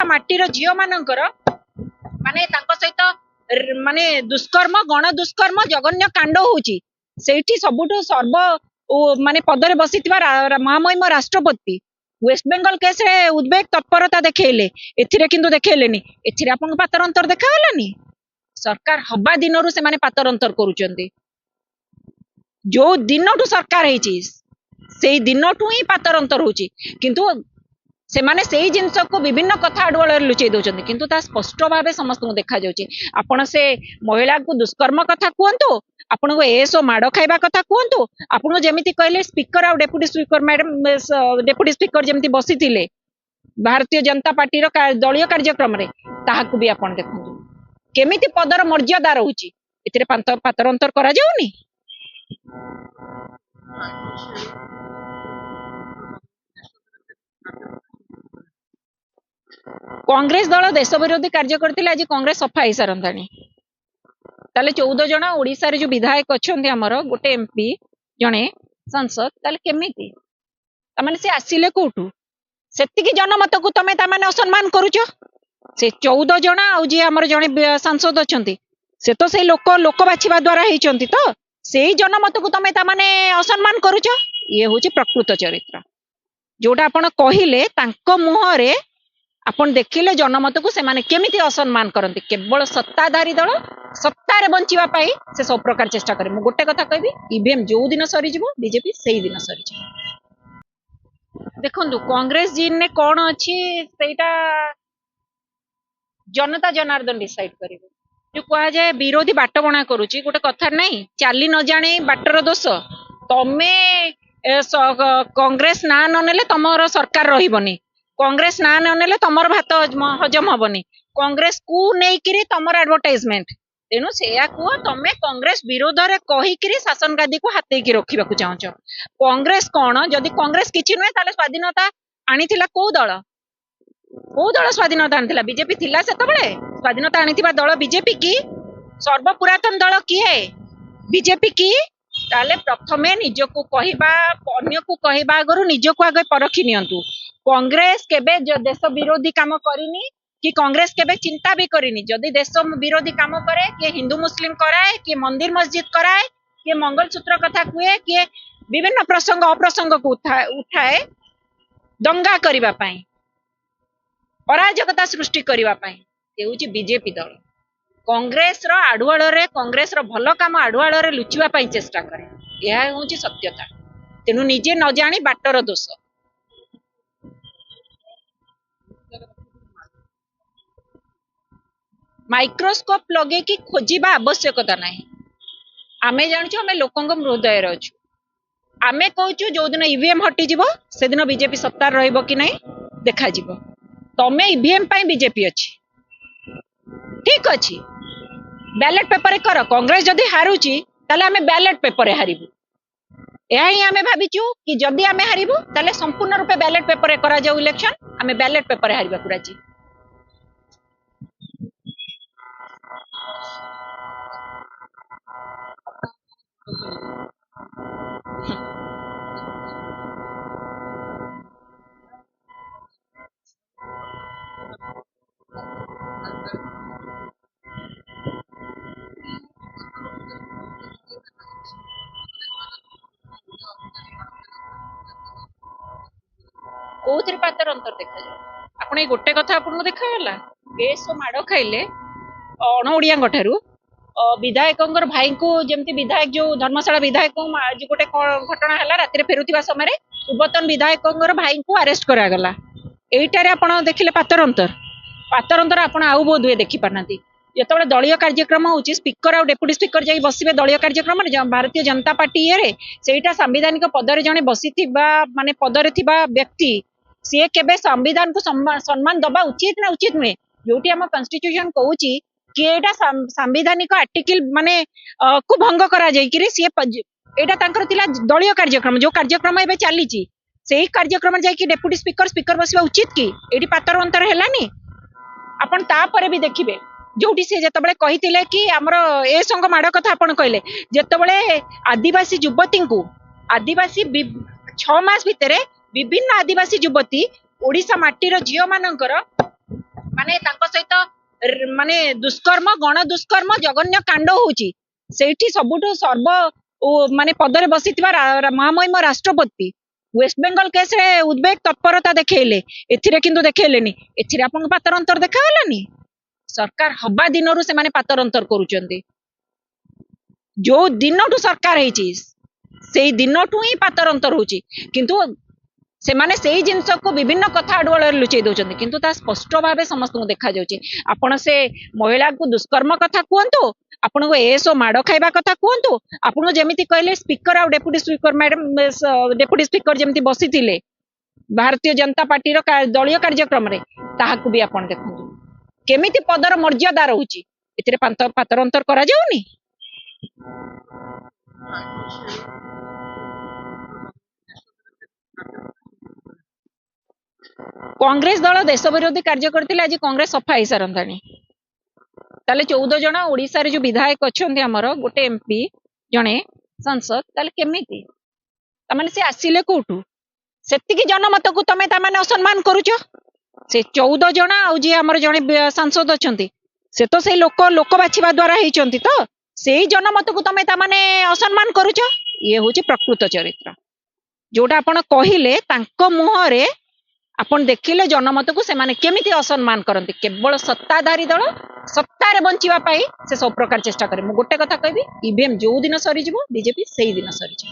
माटीर झील मानकर माने तांको सहित माने दुष्कर्म गण दुष्कर्म जघन्य कांड होउची सेठी सबुठु सर्व माने पदरे बसिथिबा महामहिम राष्ट्रपति वेस्ट बेंगल केस रे उद्वेग तत्परता देखेले एथिरे किंतु देखेलेनी एथिरे आपन पातर अंतर देखागलानी सरकार हबा दिनरु से माने पातर अंतर करूचंदी जो दिनटू सरकार हेची सेई दिनटू ही पातर अंतर होची किंतु से माने सेई जिंस को विभिन्न कथा आडवल लुचई दउचंदी किंतु ता स्पष्ट भाबे समस्त को देखा जाउची आपण से महिला को दुष्कर्म कथा कहंतु आपण को एसो माडो खाइबा कथा कहंतु आपण जेमिति कहले स्पीकर आ deputy speaker madam deputy speaker जेमिति बसिथिले भारतीय जनता पार्टी रो दलीय कार्यक्रम रे ताहाकु भी आपण देखंतु केमिति पदर मर्यादा रहउची एथिरे पातर अंतर करा जाउनी कांग्रेस दल देश विरोधी कार्य करते आज कांग्रेस सफा हो सारंतानी ताले 14 जन ओडिशा रे जो विधायक अच्छे आमर गोटे एमपी जने सांसद ताले केमिति तमाने से आसिले कोठू सेतिकी जनमत को तमे तमाने असम्मान करूछ से 14 जन आ जे आमर जने सांसद अछंती से तो से लोक बाछिबा द्वारा हेचंती तो सेही जनमत को तमे तमाने असम्मान करूछ ये होची प्रकृत चरित्र जोटा आपण कहिले तांको मुहरे आपण देखिले जनमत को से माने केमिति असम्मान करंती केवल सत्ताधारी दल सत्तारे बंचिबा पाई से सब प्रकार चेष्टा करे मु गोटे कथा कहबी ईवीएम जो दिन सरी जिवो बीजेपी सेही दिन सरी जिवो देखंतु कांग्रेस जी ने कोन अछि सेटा जनता जनार्दन डिसाइड करिवे जो कहा जाए विरोधी बाटबणा करूची गोटे कथा नहीं चाली न जाने बाटर दोष तमे कांग्रेस ना ननेले तमर सरकार रहिबनी कांग्रेस ना ननेले तमर भात हजम हबनी कांग्रेस को नेइकिरी तमर एडवर्टाइजमेंट तेनु सेया को तमे कांग्रेस विरोध रे कहिकिरी शासन गादी को हातेकी रखिबा को चाहछ कांग्रेस कोन जदी कांग्रेस किछि नय ताले स्वाधीनता आनिथिला को दल स्वाधीनता आनिथिला बीजेपी थिला सेतबेले स्वाधीनता आनिथिबा दल बीजेपी की सर्वपुरातन दल किए बीजेपी की ताले प्रथमे निज को कहिबा अन्य को कहिबा आगरु निज को आगे परखि नियंतु कांग्रेस केबे देश विरोधी काम करिनी कि कांग्रेस केबे चिंता भी करिनी जदि देश विरोधी काम करे कि हिंदू मुस्लिम कराए कि मंदिर मस्जिद कराए कि मंगलसूत्र कथा कुए कि विभिन्न प्रसंग अप्रसंग को उठाए दंगा करिबा पई अराजकता सृष्टि करिबा पई हेउची बीजेपी दल कांग्रेस रो आडुआल रे कांग्रेस रो भलो काम आडुआल रे लुचिबा पई चेष्टा करे यह होची सत्यता तेनु निजे न जानी बाटर दोष माइक्रोस्कोप लगे कि खोजिबा आवश्यकता नहीं आमे जानछु आमे लोकंग हृदय रे अछु आमे कहूछु जो दिन ईवीएम हटि जिवो से दिन बीजेपी सत्तार रहइबो कि नहीं देखा जिवो तमे ईवीएम पई बीजेपी अछि ठीक अछि बैलेट पेपर कर कांग्रेस जदि हारुची ताले आमे बैलेट पेपर हारिबु एहा ही आमे भाबिचु कि जदि आमे हारिबु ताले संपूर्ण रूपे बैलेट पेपर करा जाऊ इलेक्शन आमे बैलेट पेपर हारिबा कुराची कोथि पातर अंतर देखा जाए आपण गोटे कथा आपन देखा गला एसो माडो खाइले अण ओडियां ठारू विधायक भाई को जमती विधायक जो धर्मशाला विधायक आज गोटे घटना है राति फेरुवा समय पूर्वतन विधायक भाई को अरेस्ट करागला यहीटार आप देखिले पातर अंतर आप आउ बोध हुए देखी पारना जो दलीय कार्यक्रम होची स्पीकर आ डेप्यूटी स्पीकर जाई बसिबे दलीय कार्यक्रम भारतीय जनता पार्टी ये सेटा संवैधानिक पदरे जने बसी माने पदरे थिबा व्यक्ति सी केबे संविधान को सम्मान दबा उचित ना उचित नुहे जोटी आम कॉन्स्टिट्यूशन कहूची कि एटा संवैधानिक आर्टिकल माने को भंग करा जाई कि सी एटा तांकर थिला दलीय कार्यक्रम जो कार्यक्रम एबे चलीची सेही कार्यक्रम जाई कि डेप्यूटी स्पीकर बसिबा उचित कि एटी पातर अंतर हेलानी आपण ता परे भी देखिबे जोटी से जतबेले कहितिले कि हमर ए संग माड कथा आपण कहले जतबेले आदिवासी युवती को आदिवासी 6 मास भितरे विभिन्न आदिवासी युवती ओडिशा माटीर झियो मानकर ମାନେ ଦୁଷ୍କର୍ମ ଗଣ ଦୁଷ୍କର୍ମ ଜଘନ୍ୟ କାଣ୍ଡ ହଉଛି ସେଇଠି ସବୁଠୁ ମାନେ ପଦରେ ବସିଥିବା ମହାମହିମ ରାଷ୍ଟ୍ରପତି ୱେଷ୍ଟବେଙ୍ଗଲ କେସରେ ଉଦ୍ବେଗ ତତ୍ପରତା ଦେଖେଇଲେ, ଏଥିରେ କିନ୍ତୁ ଦେଖେଇଲେନି। ଏଥିରେ ଆପଣଙ୍କୁ ପାତର ଅନ୍ତର ଦେଖାଗଲାନି? ସରକାର ହବା ଦିନରୁ ସେମାନେ ପାତର ଅନ୍ତର କରୁଛନ୍ତି। ଯୋଉ ଦିନଠୁ ସରକାର ହେଇଛି ସେଇ ଦିନଠୁ ହିଁ ପାତର ଅନ୍ତର ହଉଛି, କିନ୍ତୁ ସେମାନେ ସେଇ ଜିନିଷକୁ ବିଭିନ୍ନ କଥା ଆଡୁଆଳରେ ଲୁଚେଇ ଦଉଛନ୍ତି, କିନ୍ତୁ ତା ସ୍ପଷ୍ଟ ଭାବେ ସମସ୍ତଙ୍କୁ ଦେଖାଯାଉଛି। ଆପଣ ସେ ମହିଳାଙ୍କୁ ଦୁଷ୍କର୍ମ କଥା କୁହନ୍ତୁ, ଆପଣଙ୍କୁ ଏସଓ ମାଡ ଖାଇବା କଥା କୁହନ୍ତୁ, ଆପଣଙ୍କୁ ଯେମିତି କହିଲେ ସ୍ପିକର ଆଉ deputy speaker madam deputy speaker ଯେମିତି ବସିଥିଲେ ଭାରତୀୟ ଜନତା ପାର୍ଟିର ଦଳୀୟ କାର୍ଯ୍ୟକ୍ରମରେ, ତାହାକୁ ବି ଆପଣ ଦେଖନ୍ତୁ କେମିତି ପଦର ମର୍ଯ୍ୟାଦା ରହୁଛି। ଏଥିରେ ପାତର ଅନ୍ତର କରାଯାଉନି। କଂଗ୍ରେସ ଦଳ ଦେଶ ବିରୋଧୀ କାର୍ଯ୍ୟ କରିଥିଲେ ଆଜି କଂଗ୍ରେସ ସଫା ହେଇସାରନ୍ତାଣି। ତାହେଲେ 14 ଜଣ ଓଡିଶାରେ ଯୋଉ ବିଧାୟକ ଅଛନ୍ତି ଆମର, ଗୋଟେ ଏମପି ଜଣେ ସାଂସଦ, ତାହେଲେ କେମିତି ତାମାନେ ସେ ଆସିଲେ କୋଉଠୁ? ସେତିକି ଜନମତକୁ ତମେ ତାମାନେ ଅସମ୍ମାନ କରୁଛ। ସେ 14 ଜଣ ଆଉ ଯିଏ ଆମର ଜଣେ ସାଂସଦ ଅଛନ୍ତି, ସେ ତ ସେଇ ଲୋକ ବାଛିବା ଦ୍ଵାରା ହେଇଛନ୍ତି, ତ ସେଇ ଜନମତକୁ ତମେ ତାମାନେ ଅସମ୍ମାନ କରୁଛ। ଇଏ ହଉଛି ପ୍ରକୃତ ଚରିତ୍ର। ଯୋଉଟା ଆପଣ କହିଲେ ତାଙ୍କ ମୁହଁରେ ଆପଣ ଦେଖିଲେ ଜନମତକୁ ସେମାନେ କେମିତି ଅସମ୍ମାନ କରନ୍ତି। କେବଳ ସତ୍ତାଧାରୀ ଦଳ ସତ୍ତାରେ ବଞ୍ଚିବା ପାଇଁ ସେ ସବୁ ପ୍ରକାର ଚେଷ୍ଟା କରେ। ମୁଁ ଗୋଟେ କଥା କହିବି, ଇଭିଏମ ଯୋଉ ଦିନ ସରିଯିବ ବିଜେପି ସେଇ ଦିନ ସରିଯିବ।